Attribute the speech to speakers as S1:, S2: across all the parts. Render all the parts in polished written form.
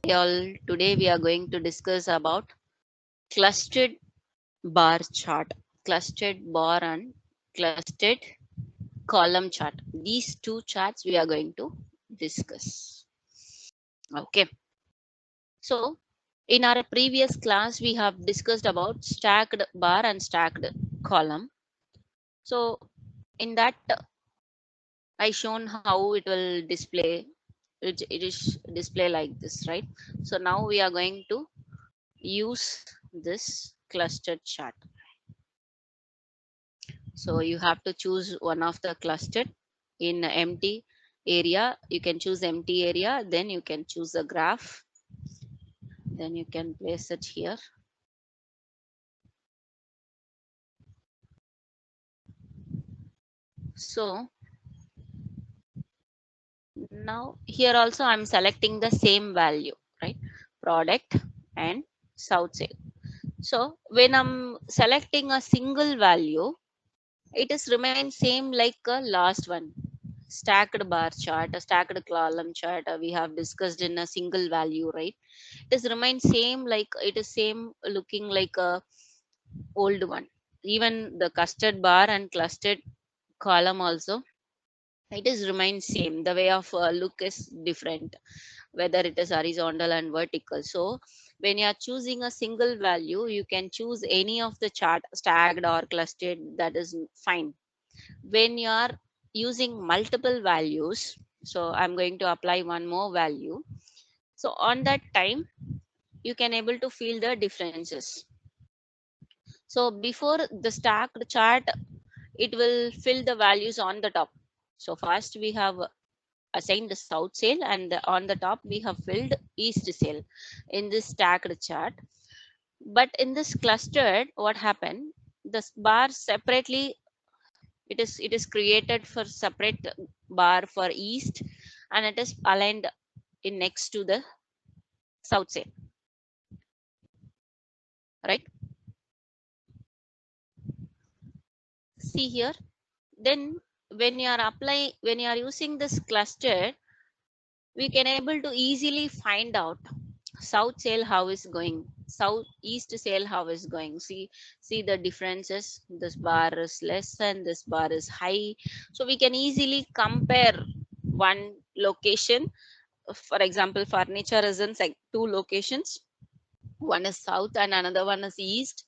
S1: Hey all, today we are going to discuss about clustered bar chart, clustered bar and clustered column chart. These two charts we are going to discuss. Okay, so in our previous class we have discussed about stacked bar and stacked column. So in that I shown how it will display. It is display like this, right? So now we are going to use this clustered chart. So you have to choose one of the clustered in empty area. You can choose empty area, then you can choose a graph, then you can place it here. So now here also I'm selecting the same value, right? Product and south sale. So when I'm selecting a single value, it is remain same like a last one. Stacked bar chart, a stacked column chart, we have discussed in a single value, right? It is remain same like it is same looking like a old one. Even the custard bar and clustered column also, it is remain same. The way of look is different, whether it is horizontal and vertical. So when you are choosing a single value, you can choose any of the chart, stacked or clustered, that is fine. When you are using multiple values, so I'm going to apply one more value. So on that time, you can able to feel the differences. So before the stacked chart, it will fill the values on the top. So first we have assigned the south sale, and on the top we have filled east sale in this stacked chart. But in this clustered, what happened? The bar separately, it is created for separate bar for east, and it is aligned in next to the south sale, right? See here. Then when you are applying, when you are using this cluster, we can able to easily find out south sale how is going, south east sale how is going. See the differences. This bar is less and this bar is high. So we can easily compare one location. For example, furniture is in two locations. One is south and another one is east.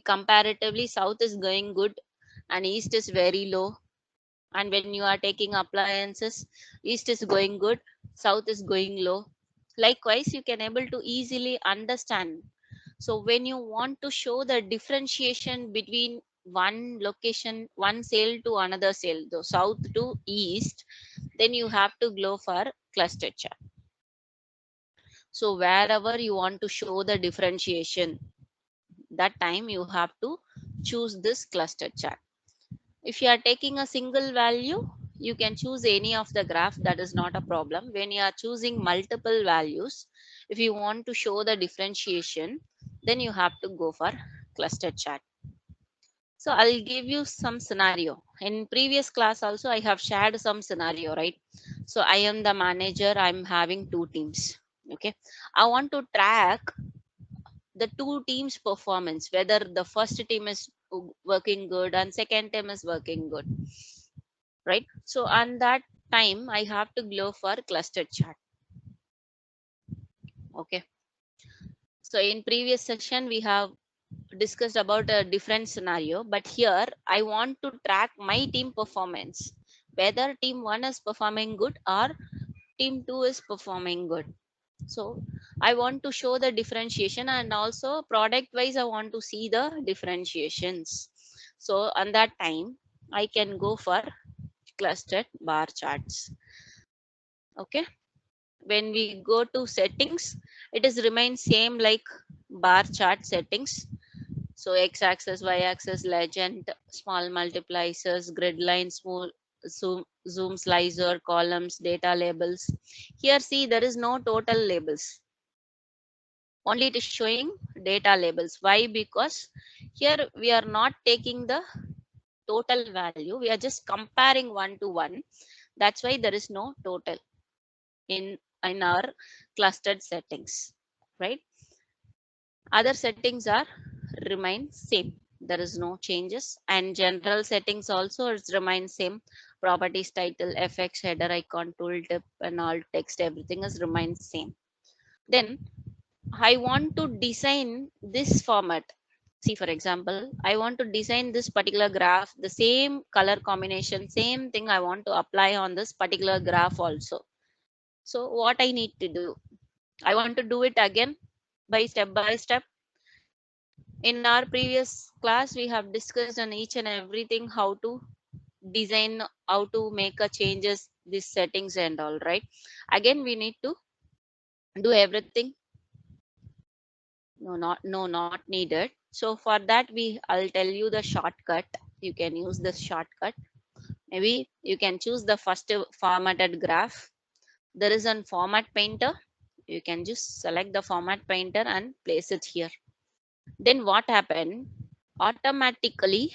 S1: Comparatively, south is going good and east is very low. And when you are taking appliances, east is going good, south is going low. Likewise, you can able to easily understand. So when you want to show the differentiation between one location, one sale to another sale, the south to east, then you have to go for cluster chart. So wherever you want to show the differentiation, that time you have to choose this cluster chart. If you are taking a single value, you can choose any of the graph, that is not a problem. When you are choosing multiple values, if you want to show the differentiation, then you have to go for cluster chart. So I'll give you some scenario. In previous class also I have shared some scenario, right? So I am the manager, I'm having two teams. Okay. I want to track the two teams performance, whether the first team is working good and second team is working good, right? So on that time I have to go for cluster chart. Okay, so in previous section we have discussed about a different scenario, but here I want to track my team performance, whether team 1 is performing good or team 2 is performing good. So I want to show the differentiation, and also product wise I want to see the differentiations. So on that time I can go for clustered bar charts. Okay, when we go to settings, it is remain same like bar chart settings. So x-axis, y-axis, legend, small multipliers, grid lines, small zoom slicer, columns, data labels. Here see there is no total labels, only it is showing data labels. Why? Because here we are not taking the total value, we are just comparing one to one. That's why there is no total in in our clustered settings, right? Other settings are remain same. There is no changes, and general settings also is remain same. Properties, title, effects, header, icon, tooltip, and all text, everything is remain same. Then I want to design this format. See, for example, I want to design this particular graph, the same color combination, same thing I want to apply on this particular graph also. So what I need to do? I want to do it again by step. In our previous class, we have discussed on each and everything how to design, how to make a changes, these settings and all, right? Again, we need to do everything. Not needed. So for that, I'll tell you the shortcut. You can use this shortcut. Maybe you can choose the first formatted graph. There is a format painter. You can just select the format painter and place it here. Then what happened? Automatically,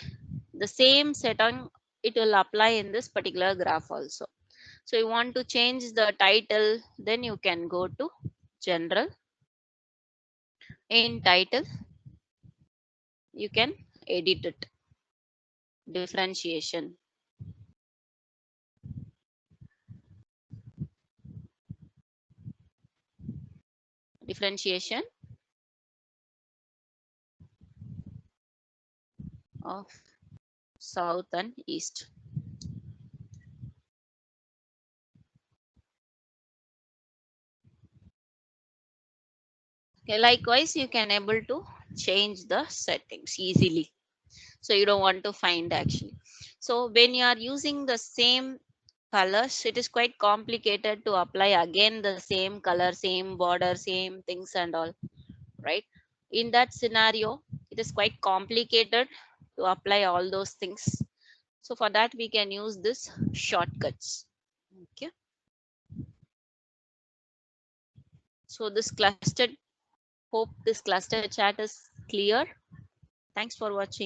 S1: the same setting it will apply in this particular graph also. So you want to change the title, then you can go to general. In title, you can edit it. Differentiation. Differentiation of south and east. Okay, likewise, you can able to change the settings easily. So you don't want to find actually. So when you are using the same colors, it is quite complicated to apply again the same color, same border, same things and all, right? In that scenario, it is quite complicated to apply all those things. So for that, we can use this shortcuts. Okay. So this clustered, hope this cluster chat is clear. Thanks for watching.